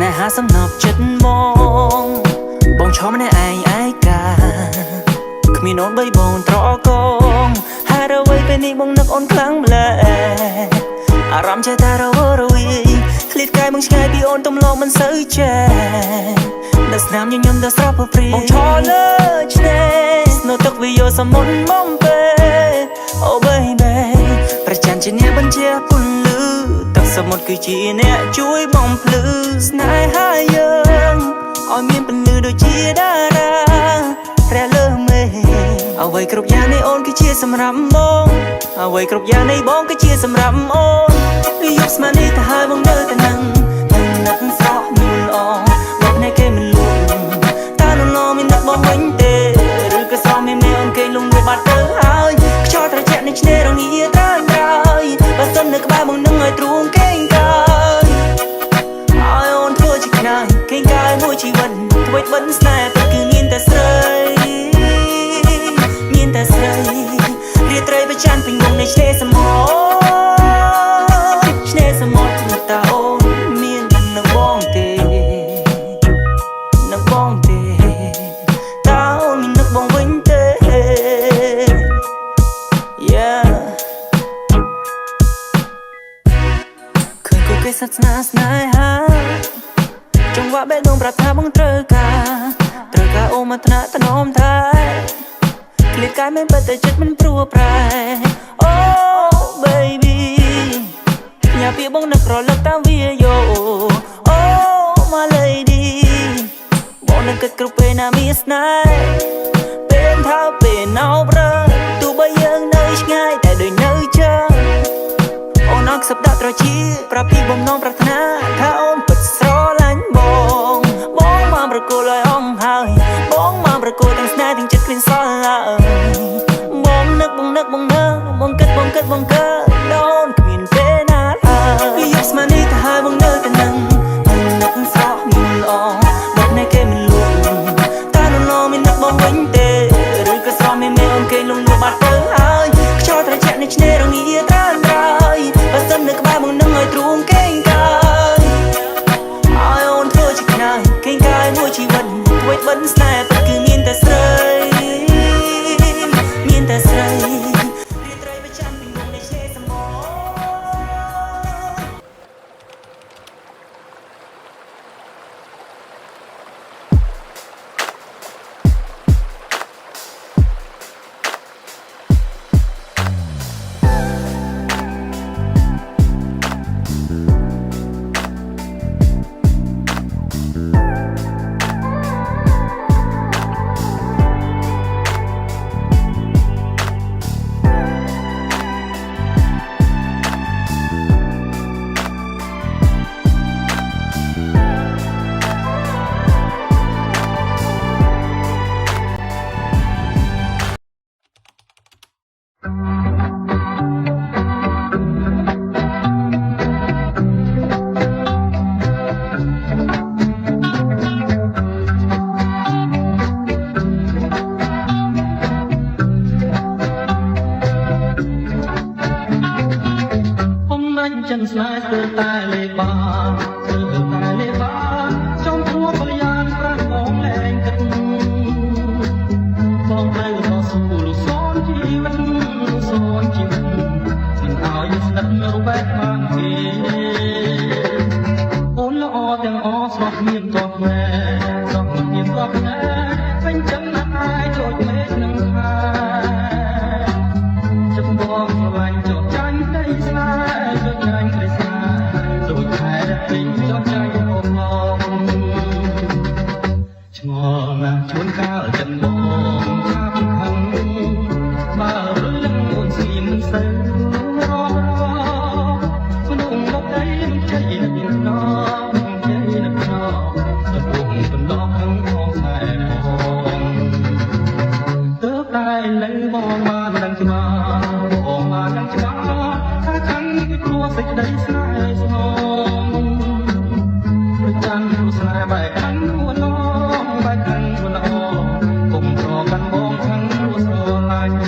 ណែហាសំណប់ចិត្តបងឈរម្នាក់ឯងឯកាគ្មានអូនបីបងត្រកងហេតុអ្វីពេលនេះបងនឹកអូនខ្លាំងម្ល៉េះអារម្មណ៍ចេះតែរវើរវាយឃ្លាតកាយបងឆ្ងាយពីអូនទំលងមិនសូវចេះដល់ស្នាមញញឹមដល់ស្រស់ព្រាបងឈរលើឆ្នេរស្នូទឹកវាយកសមុទ្រមកពេល Oh baby ប្រចាំជាអ្នកបញ្ជាពន្លឺទឹកសមុទ្រគឺជាអ្នកជួយបំភ្លឺស្នេហាយើងឲ្យមានពន្លឺដូចជាតារាព្រះលើមេអ្វីគ្រប់យ៉ាងនៃអូនគឺជាសម្រាប់បងអ្វីគ្រប់យ៉ាងនៃបងគឺជាសម្រាប់អូនវាយកស្មាននេះទៅឲ្យបងនៅតែនឹងនឹកស្រស់នួនអងមកនៃគេមិនលួងតើនងមាននឹកបងវិញទេឬក៏ស្រស់មានអូនគេលងវាបាត់ទៅហើយខ្យល់ត្រជាក់នៃឆ្នេររងាត្រើយត្រើយបើសិននៅក្បែរបងនឹងឲ្យទ្រូងកេងកាយឲ្យអូនធ្វើជាខ្នើយកេងកាយមួយជីវិតធ្វើបិណ្ឌស្នេហ៍ពិតគឺមានតែស្រីមានតែស្រីរាត្រីប្រច័នពេញមុខនៃឆ្នេរសមុទ្រឆ្នេរសមុទ្រតើអូនមាននៅបងទេនៅបងទេតើអូនមាននឹកបងវិញទេ Yeah ឃើញគូគេសាស្នាស្នេហាចង្វាក់បេះដូងប្រាប់ថាបងត្រូវការអូនមកថ្នាក់ថ្នមថែឃ្លាតកាយមិនបែរតែចិត្តមិនព្រួប្រែ Oh baby ញ៉ាំពីបងនឹករលឹកតាមវាយោ Oh my lady បងនឹកគិតគ្រប់ពេលណាមានស្នេហ៍ពេលថាពេលណោប្រើទោះបីយើងនៅឆ្ងាយតែដូចនៅចាំអូនអត់ខ្សឹបដាក់ត្រចៀកប្រាប់ពីបំណងប្រាថ្នាថាអូនពិតស្រឡាញ់បងមកប្រគល់ឲ្យអងហើយបងមកប្រគល់ទាំងស្នេហ៍ទាំងចិត្តគ្មានសល់ឡើយបងនឹកបងគិតដូនគ្មានពេលណាឡើយវាយកស្មាននេះទៅឲ្យបងនៅតែនឹងនឹកស្រស់មានល្អមកនៃគេមិនលួងតើនរមាននឹកបងវិញទេឬក៏ស្រស់មានអូនគេលងលួបាត់ទៅហើយខ្យល់ត្រជាក់នៃឆ្នេររងាត្រើយត្រើយបើសិននៅក្បែរបងនឹងឲ្យទ្រូងកេងកាយឲ្យអូនធ្វើជាខ្នើយកេងកាយមួយជីវិតធ្វើបិណ្ឌស្នេហ៍ពិតគឺមានតែស្រីមានតែស្រីរាត្រីប្រចាំពីមុខនៃឆ្នេរសមុទ្រ chân slide từ tai lê ba từ tai lê ba trong thua bờ yan răng bóng lên cất bóng tay của nó sù lù son chi vật mình áo nhất đất nâu bét mang về ôn lo tiếng ó sọt miên toạc mẹ phanh chân nát ai trội mệt nâng hai chân bóng lành trọt tranh đây slide cho nhanh để xa rồi hai đã tình cho trai ôm mong ngò nàng trốn cao ở chân bóng khắp khăn mà rơi lưng ôn xin sâu ro ro đụng góc đấy cháy là biển nó cháy là nó tập buồn phần đó khăn không phải hồn tớp tay lấy bom ma đang chìm bom ma đang chìm ta khăn cái cua sạch đấy sai xong rồi chăn rồi sai bài khăn của nó bài khăn của nó cùng cho căn bom khăn của sờ lạnh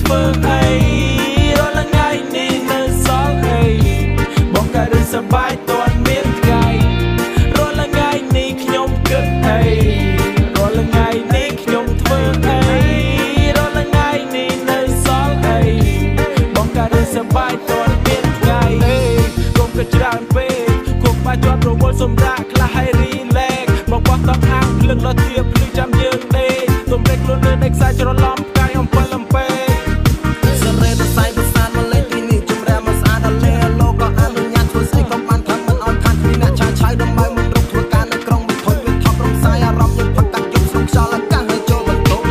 ធ្វើអីរាល់ សម្រាប់ខ្លះឲ្យរីលែកមកបោះតង់អាំងភ្លឹងដល់ទៀបភ្លឺចាំយើងដេកទុំរែកខ្លួនលើនៃខ្សែច្រឡំផ្កាយអំពិលអំពែសរេតសៃប្រសាទមកលេងទីនេះជំរាបមកស្អាតដល់លេលោកក៏អនុញ្ញាតធ្វើស្អីក៏បានថាមិនអោយខាត់ពីអ្នកឆាឆៃដើម្បីមិនរកធ្វើការនៅក្រុងមិនធន់វាថប់រំសាយអារម្មណ៍យើងផឹកកាត់យប់ស្រុកខ្យល់អាកាសហើយចូលបន្ទប់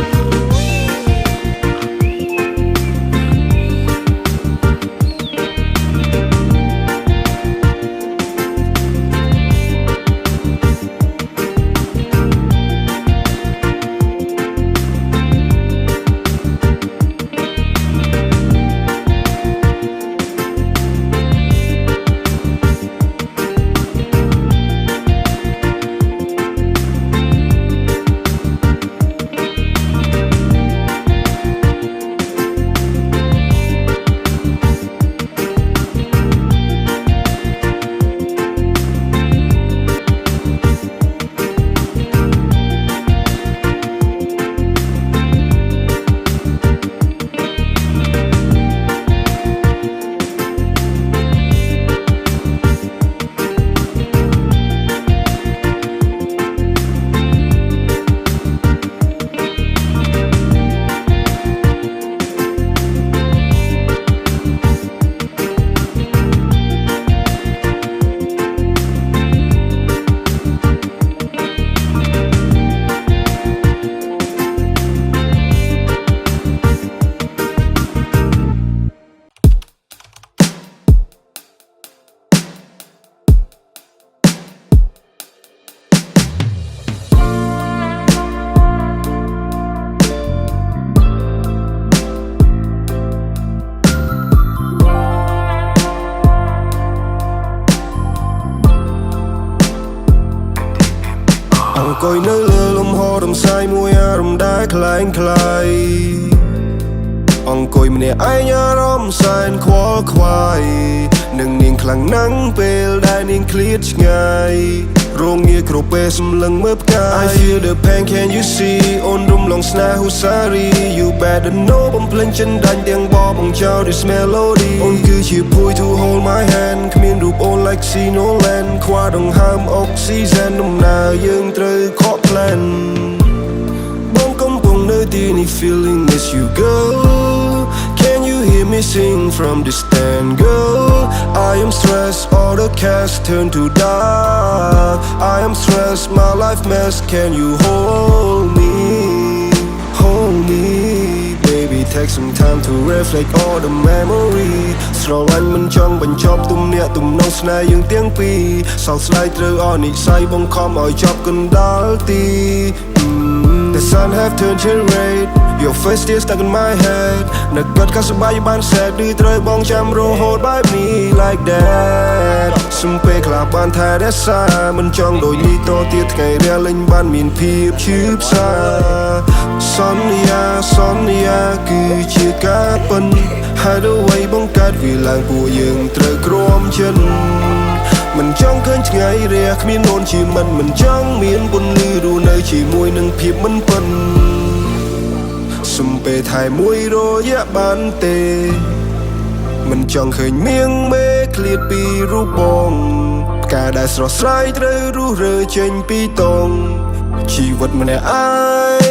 អង្គុយនៅលើលំហរំសាយមួយអារម្មណ៍ដែលคล้ายคล้ายអង្គុយម្នាក់ឯងអារម្មណ៍សែនខ្វល់ខ្វាយនឹងនាងខ្លាំងណាស់ពេលដែលនាងឃ្លាតឆ្ងាយរងងារគ្រប់ពេលសម្លឹងមើលផ្កាយ I feel the pain can you see អូនរំលងស្នេហ៍ Husari you better know បំភ្លេចចិនដាច់ទាំងបបងចោល this melody អូនគឺជាភួយ to hold my hand គ្មានរូបអូន like see no land ខ្វះដង្ហើម oxygen ដំណើរយើងត្រូវខក plan បងកំពុងនៅទីនេះ feeling miss you girl Can you hear me sing from distant girl I am stressed all the cash turn to dark I am stressed my life mess Can you hold me Baby take some time to reflect all the memory ស្រឡាញ់មិនចង់បញ្ចប់ទំនាក់ទំនងស្នេហ៍យើងទាំងពីរសោកស្ដាយត្រូវអស់និស្ស័យបង្ខំឲ្យចប់កណ្ដាលទី The sun have turned to red Your face still stuck in my head នឹកកាត់កាសបាយបានសែតឬត្រូវបងចាំរហូត by me like that សំពេលខ្លះបានថារក្សាមិនចង់ដូចនេះតទៀតថ្ងៃរាលេងបានមានភាពឈឺផ្សាសន្យាគឺជាការពិនហើយអ្វីបង្កើតវាឡើងពួកយើងត្រូវក្រំចិត្តមិនចង់ឃើញថ្ងៃរះគ្មានអូនជាមិនចង់មានពន្លឺរស់នៅជាមួយនឹងភាពមិនពិនសំពេលថែមួយរយៈបានទេមិនចង់ឃើញមៀងមេឃ្លាតពីរូបបងផ្កាដែលស្រស់ស្រាយត្រូវរុះរើចេញពីតងជីវិតម្នាក់ឯង